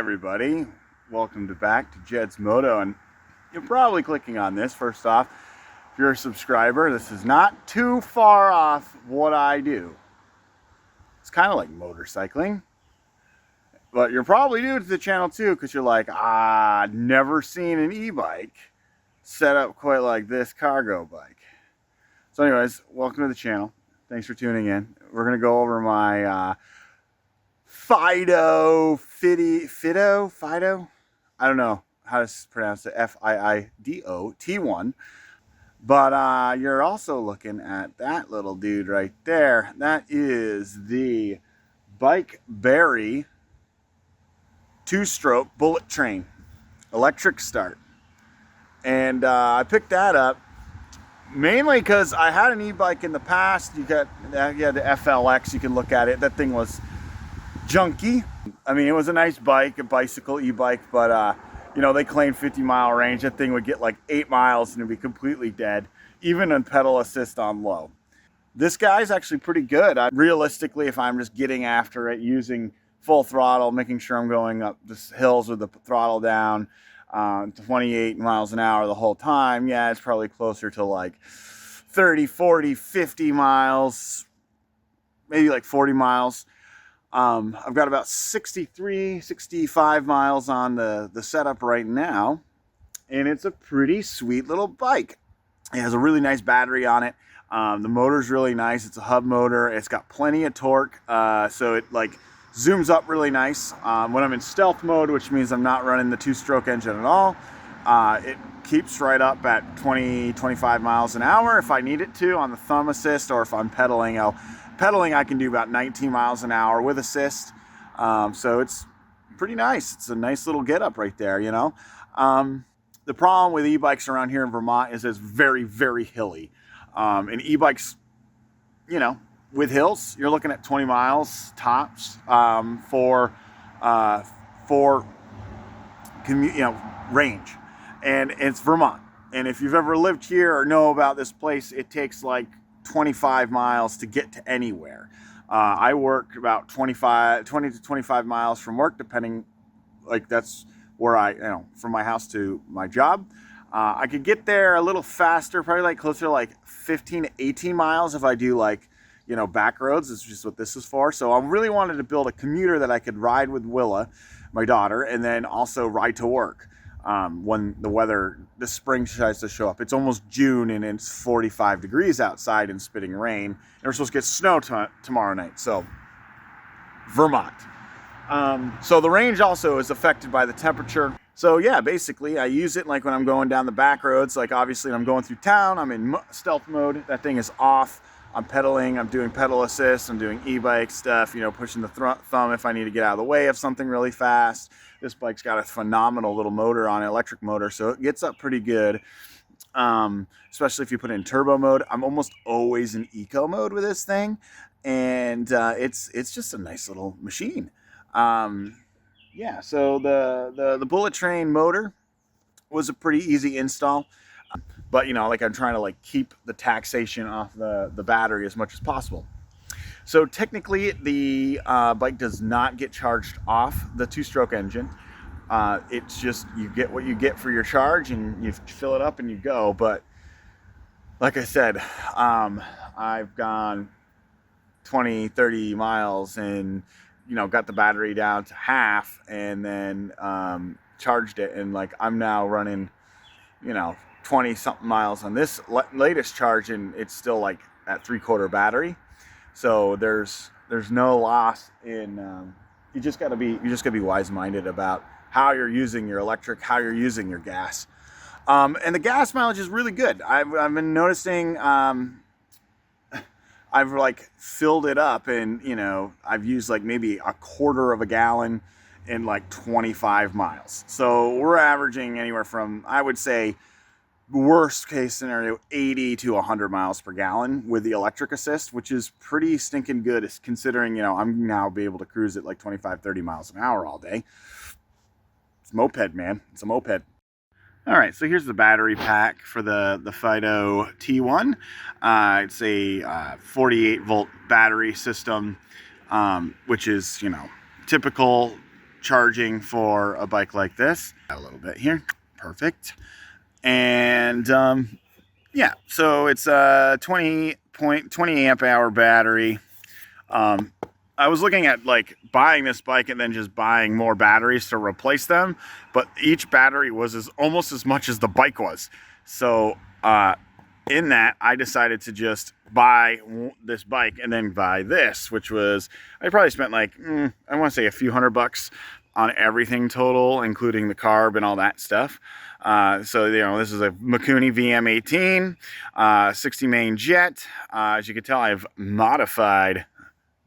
everybody, welcome back to Jed's Moto, and you're probably clicking on this. First off, if you're a subscriber, this is not too far off what I do. It's kind of like motorcycling, but you're probably new to the channel too, because you're like, never seen an e-bike set up quite like this cargo bike. So anyways, welcome to the channel. Thanks for tuning in. We're going to go over my Fiido I don't know how to pronounce it, F-I-I-D-O T1. But you're also looking at that little dude right there. That is the Bike Berry 2-stroke bullet train electric start. And I picked that up mainly because I had an e-bike in the past. You had the FLX, you can look at it. That thing was junky. I mean, it was a nice bike, a bicycle, e-bike, but you know, they claimed 50-mile range. That thing would get like 8 miles and it'd be completely dead, even on pedal assist on low. This guy's actually pretty good. Realistically, if I'm just getting after it, using full throttle, making sure I'm going up the hills with the throttle down, 28 miles an hour the whole time, yeah, it's probably closer to like 30, 40, 50 miles, maybe like 40 miles. I've got about 63, 65 miles on the setup right now, and it's a pretty sweet little bike. It has a really nice battery on it. The motor's really nice. It's a hub motor. It's got plenty of torque, so it like zooms up really nice. When I'm in stealth mode, which means I'm not running the 2-stroke engine at all, it keeps right up at 20, 25 miles an hour if I need it to on the thumb assist, or if I'm pedaling, I can do about 19 miles an hour with assist. So it's pretty nice. It's a nice little get up right there, you know. The problem with e-bikes around here in Vermont is it's very, very hilly. And e-bikes, you know, with hills, you're looking at 20 miles tops for commute, you know, range. And it's Vermont. And if you've ever lived here or know about this place, it takes like 25 miles to get to anywhere. I work about 20 to 25 miles from work, depending, like that's where you know, from my house to my job. I could get there a little faster, probably like closer to like 15 to 18 miles if I do like, you know, back roads. It's just what this is for. So I really wanted to build a commuter that I could ride with Willa, my daughter, and then also ride to work. When the weather, the spring tries to show up. It's almost June and it's 45 degrees outside and spitting rain. And we're supposed to get snow tomorrow night. So, Vermont. So the range also is affected by the temperature. So yeah, basically I use it like when I'm going down the back roads. Like obviously when I'm going through town, I'm in stealth mode. That thing is off. I'm pedaling, I'm doing pedal assist, I'm doing e-bike stuff, you know, pushing the thumb if I need to get out of the way of something really fast. This bike's got a phenomenal little motor on it, electric motor, so it gets up pretty good, especially if you put it in turbo mode. I'm almost always in eco mode with this thing, and it's just a nice little machine. Yeah, so the bullet train motor was a pretty easy install. But, you know, like I'm trying to like keep the taxation off the battery as much as possible. So technically the bike does not get charged off the 2-stroke engine. It's just you get what you get for your charge and you fill it up and you go. But like I said, I've gone 20, 30 miles and, you know, got the battery down to half and then charged it. And like I'm now running, you know, 20 something miles on this latest charge, and it's still like at 3/4 battery. So there's no loss in you just gotta be wise-minded about how you're using your electric, how you're using your gas, and the gas mileage is really good. I've been noticing I've like filled it up, and you know, I've used like maybe 1/4 of a gallon in like 25 miles. So we're averaging anywhere from, I would say, worst case scenario, 80 to 100 miles per gallon with the electric assist, which is pretty stinking good considering, you know, I'm now be able to cruise at like 25, 30 miles an hour all day. It's a moped, man. It's a moped. All right, so here's the battery pack for the Fiido T1. It's a 48 volt battery system, which is, you know, typical charging for a bike like this. A little bit here, perfect. And yeah, so it's a 20 amp hour battery. I was looking at like buying this bike and then just buying more batteries to replace them, but each battery was almost as much as the bike was. So in that, I decided to just buy this bike and then buy this, which was, I probably spent like, I want to say a few $100 on everything total, including the carb and all that stuff. So, you know, this is a Mikuni VM18, 60 main jet. As you can tell, I've modified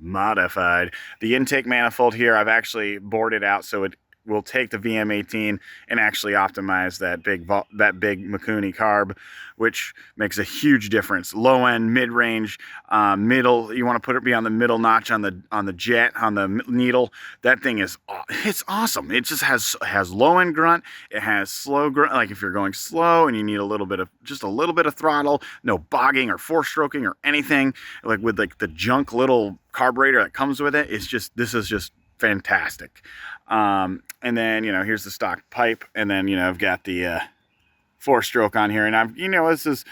the intake manifold here. I've actually bored it out so it will take the VM18 and actually optimize that big Mikuni carb, which makes a huge difference. Low end, mid range, middle. You want to be on the middle notch on the jet, on the needle. That thing it's awesome. It just has low end grunt. It has slow grunt. Like if you're going slow and you need just a little bit of throttle, no bogging or four stroking or anything. Like with like the junk little carburetor that comes with it. This is just fantastic. And then, you know, here's the stock pipe, and then, you know, I've got the 4-stroke on here, and this is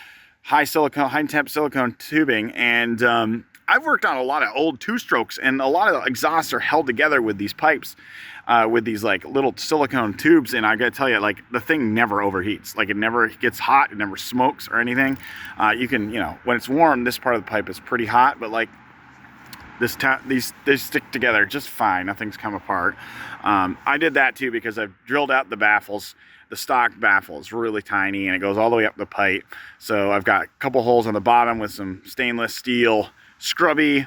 high temp silicone tubing, and I've worked on a lot of old 2-strokes, and a lot of the exhausts are held together with these pipes, with these like little silicone tubes, and I gotta tell you, like, the thing never overheats. Like, it never gets hot, it never smokes or anything. You can, you know, when it's warm, this part of the pipe is pretty hot, but like they stick together just fine. Nothing's come apart. I did that too because I've drilled out the baffles. The stock baffle is really tiny and it goes all the way up the pipe. So I've got a couple holes on the bottom with some stainless steel scrubby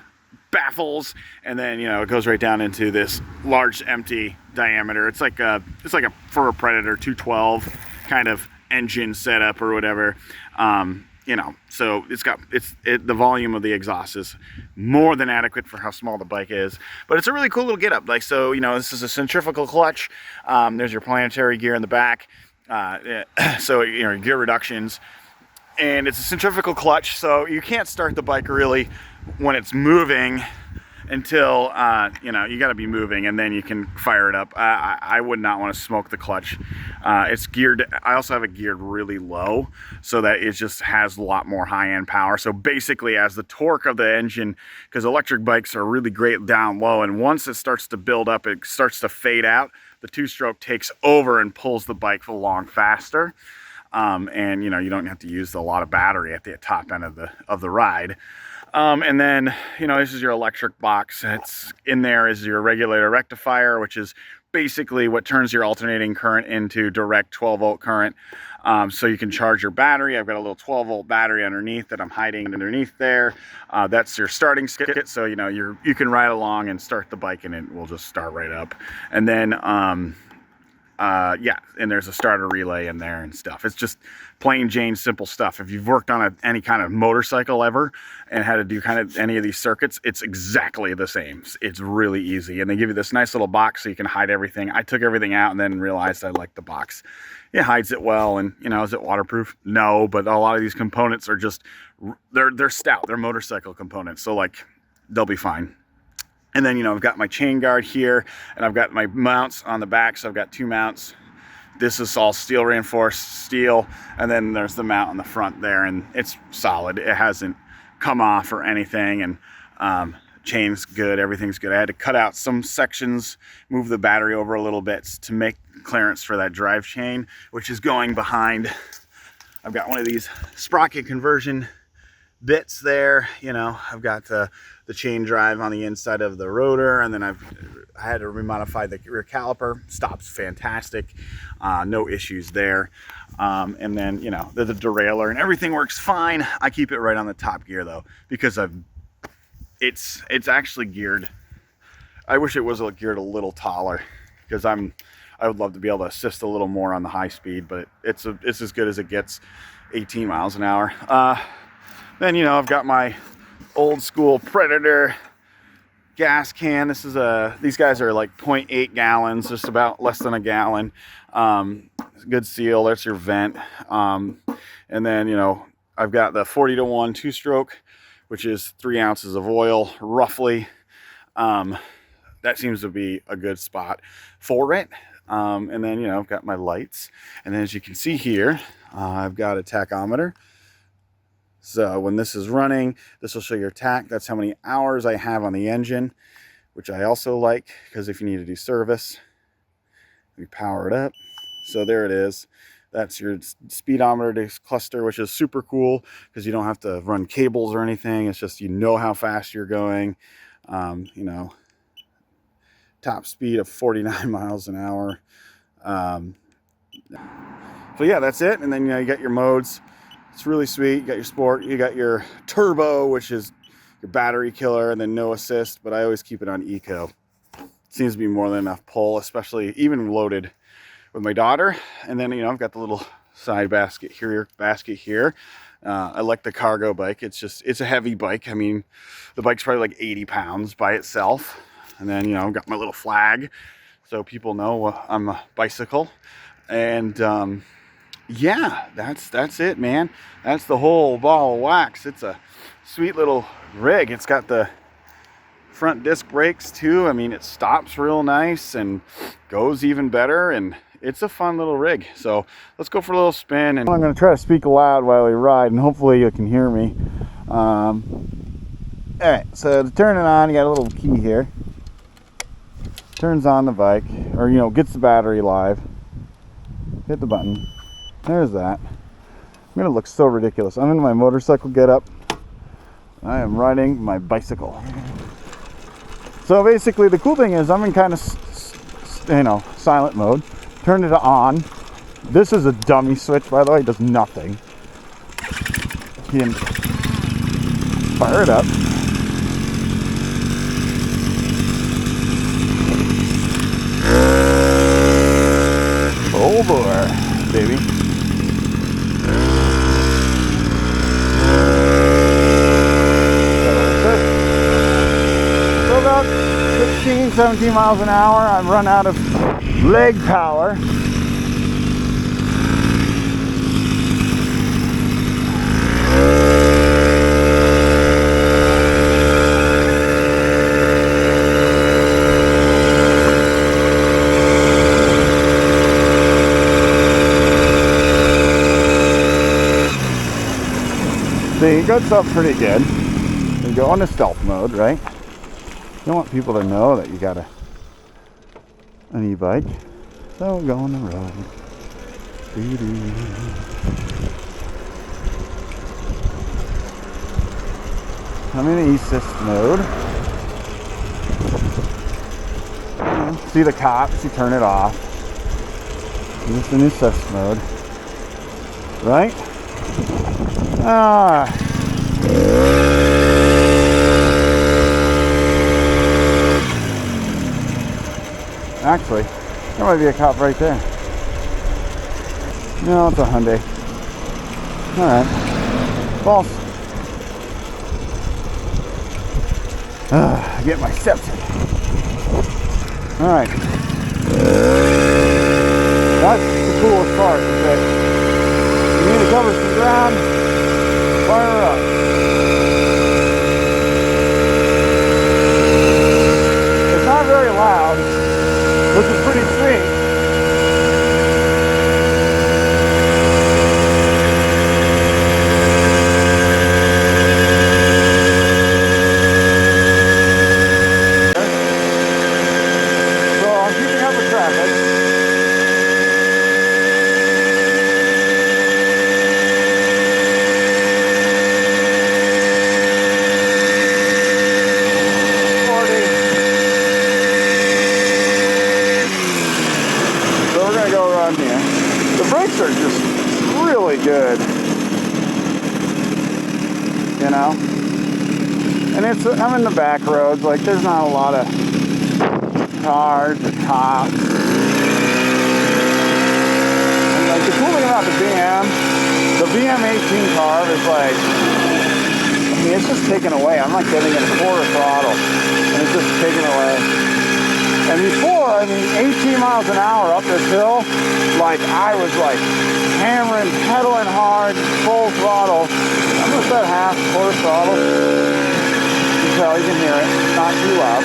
baffles, and then, you know, it goes right down into this large empty diameter. It's like for a Predator 212 kind of engine setup or whatever. You know, so the volume of the exhaust is more than adequate for how small the bike is. But it's a really cool little get up. Like, so, you know, this is a centrifugal clutch. There's your planetary gear in the back. So, you know, gear reductions. And it's a centrifugal clutch, so you can't start the bike really when it's moving until, you know, you got to be moving, and then you can fire it up. I would not want to smoke the clutch. It's geared, I also have it geared really low so that it just has a lot more high-end power. So basically, as the torque of the engine, because electric bikes are really great down low, and once it starts to build up, it starts to fade out, the 2-stroke takes over and pulls the bike along faster. And, you know, you don't have to use a lot of battery at the top end of the ride. And then, you know, this is your electric box. It's in there is your regulator rectifier, which is basically what turns your alternating current into direct 12-volt current. So you can charge your battery. I've got a little 12-volt battery underneath that I'm hiding underneath there. That's your starting skid. So, you know, you can ride along and start the bike and it will just start right up. And then, yeah, and there's a starter relay in there and stuff. It's just plain Jane simple stuff. If you've worked on any kind of motorcycle ever and had to do kind of any of these circuits, it's exactly the same. It's really easy. And they give you this nice little box so you can hide everything. I took everything out and then realized I liked the box. It hides it well. And, you know, is it waterproof? No, but a lot of these components are just, they're stout. They're motorcycle components. So, like, they'll be fine. And then, you know, I've got my chain guard here, and I've got my mounts on the back. So I've got 2 mounts. This is all steel reinforced steel. And then there's the mount on the front there, and it's solid. It hasn't come off or anything. And chain's good. Everything's good. I had to cut out some sections, move the battery over a little bit to make clearance for that drive chain, which is going behind. I've got one of these sprocket conversion bits there. You know, I've got the chain drive on the inside of the rotor, and then I had to remodify the rear caliper. Stops fantastic, no issues there. And then, you know, the derailleur and everything works fine. I keep it right on the top gear though, because it's actually geared. I wish it was geared a little taller, because I would love to be able to assist a little more on the high speed, but it's as good as it gets, 18 miles an hour. Then, you know, I've got my old school Predator gas can. These guys are like 0.8 gallons, just about less than a gallon. Good seal. That's your vent. And then, you know, I've got the 40-to-1 2-stroke, which is 3 ounces of oil, roughly. that seems to be a good spot for it. And then, you know, I've got my lights. And then as you can see here, I've got a tachometer. So when this is running, this will show your tach. That's how many hours I have on the engine, which I also like, because if you need to do service, we power it up. So there it is. That's your speedometer cluster, which is super cool because you don't have to run cables or anything. It's just, you know how fast you're going. You know, top speed of 49 miles an hour. So yeah, that's it. And then, you know, you got your modes. It's really sweet. You got your sport, you got your turbo, which is your battery killer, and then no assist, but I always keep it on eco. Seems to be more than enough pull, especially even loaded with my daughter. And then, you know, I've got the little side basket here. I like the cargo bike. It's a heavy bike. I mean, the bike's probably like 80 pounds by itself. And then, you know, I've got my little flag so people know I'm a bicycle. And yeah, that's it, man. That's the whole ball of wax. It's a sweet little rig. It's got the front disc brakes too. I mean, it stops real nice and goes even better, and it's a fun little rig. So let's go for a little spin. And I'm going to try to speak loud while we ride, and hopefully you can hear me. All right, so to turn it on, you got a little key here. Turns on the bike, or, you know, gets the battery live. Hit the button. There's that. I'm gonna look so ridiculous. I'm in my motorcycle getup. I am riding my bicycle. So basically, the cool thing is I'm in kind of, you know, silent mode. Turn it on. This is a dummy switch, by the way. It does nothing. You can fire it up. Oh boy, baby. So about 16, 17 miles an hour, I've run out of leg power. See, it goes up pretty good. You go into stealth mode, right? You don't want people to know that you got an e-bike. So we'll go on the road. I'm in assist mode. See the cops, you turn it off. Just in assist mode. Right? Actually, there might be a cop right there. No, it's a Hyundai. Alright. False. Get my steps in. Alright. That's the coolest part, is that you need to cover some ground, fire up. It's not very loud, which is pretty sweet. Are just really good, you know, and I'm in the back roads, like there's not a lot of cars or cops, and like the cool thing about the VM18 Carb is like, I mean, it's just taken away. I'm like getting in a quarter throttle and it's just taken away. And before, I mean, 18 miles an hour up this hill, like I was like hammering, pedaling hard, full throttle. I'm gonna set half, quarter throttle. You can tell, you can hear it, not too loud.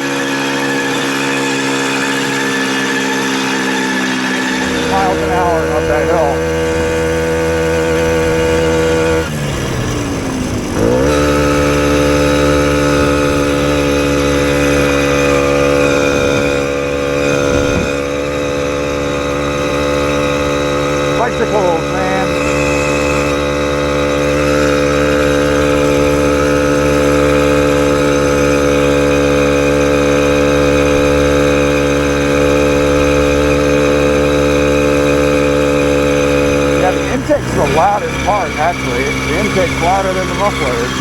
miles an hour up that hill. Bicycles, man. Yeah, the intake's the loudest part, actually. The intake's louder than the muffler is.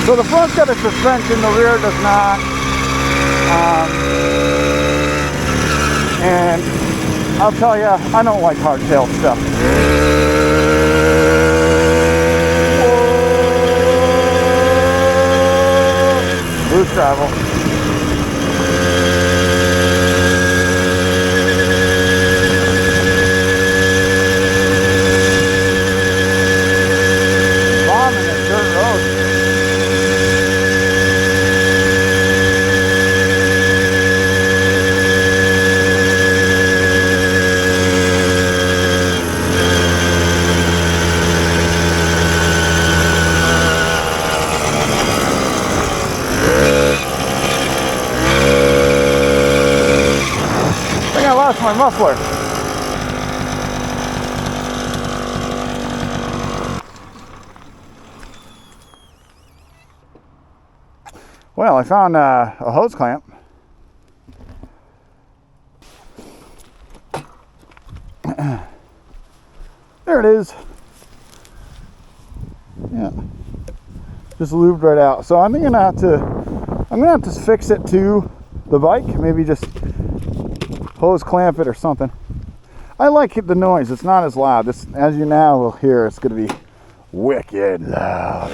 So the front's got a suspension, the rear does not. And I'll tell you, I don't like hardtail stuff. Loose travel. Bombing at dirt road. I lost my muffler. Well, I found a hose clamp. There it is. Yeah, just lubed right out. So I'm gonna have to fix it to the bike. Maybe just hose clamp it or something. I like the noise. It's not as loud. This, as you now will hear, it's going to be wicked loud.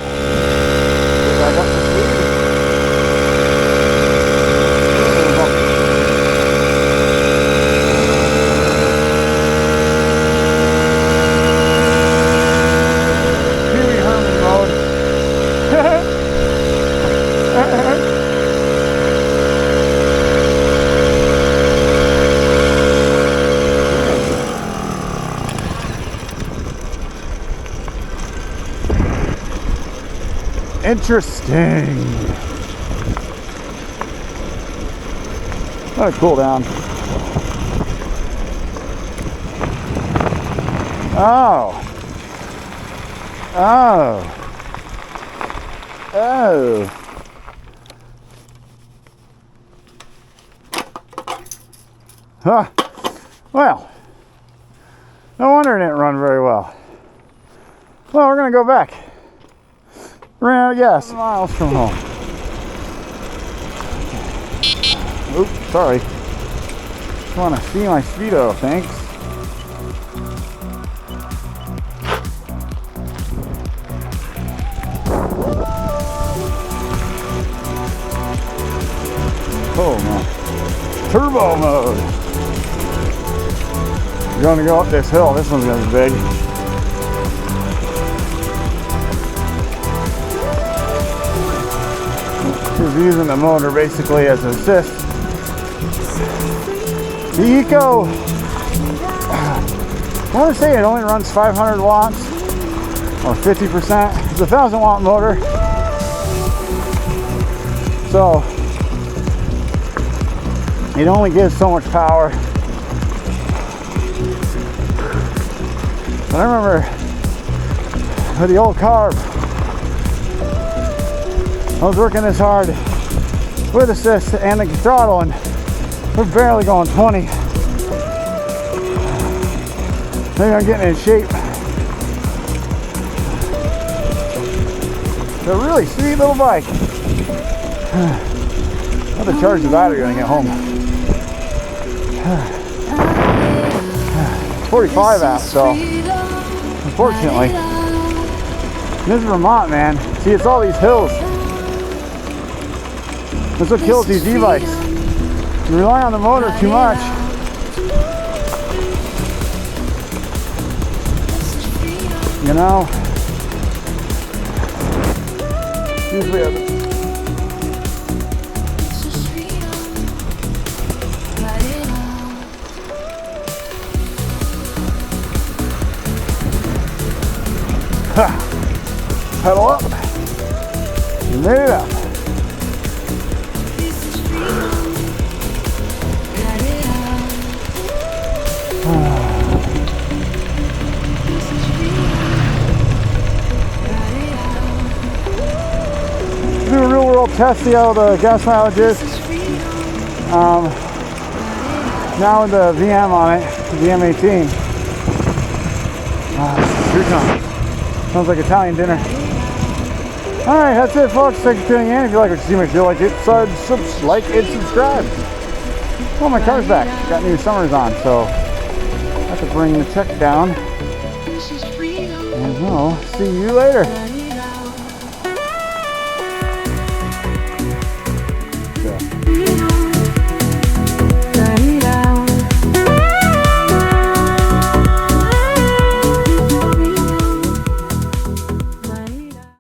Interesting. Let it cool down. Oh. Oh. Oh. Huh. Well, no wonder it didn't run very well. Well, we're going to go back. Ran out of gas. 7 miles from home. Oops, sorry. Just want to see my Fiido, thanks. Oh no. Turbo mode. We're going to go up this hill. This one's going to be big. Just using the motor basically as an assist. The Eco, I want to say it only runs 500 watts or 50%. It's a 1,000 watt motor. So it only gives so much power. But I remember with the old Carb, I was working this hard with assist and the throttle, and we're barely going 20. Maybe I'm getting in shape. It's a really sweet little bike. I'll have to charge the battery when I get home. 45 amps, so unfortunately, this is Vermont, man. See, it's all these hills. That's what kills these e-bikes. You rely on the motor too much. You know? Usually Pedal up. You made it up. Do a real world test, see how the gas mileage is. Now with the VM on it, VM18. Here it comes. Sounds like Italian dinner. Alright, that's it folks. Thanks for tuning in. If you like what you see, make sure you like it, subscribe. Well, my car's back. Got new summers on, so I have to bring the check down. And we'll see you later.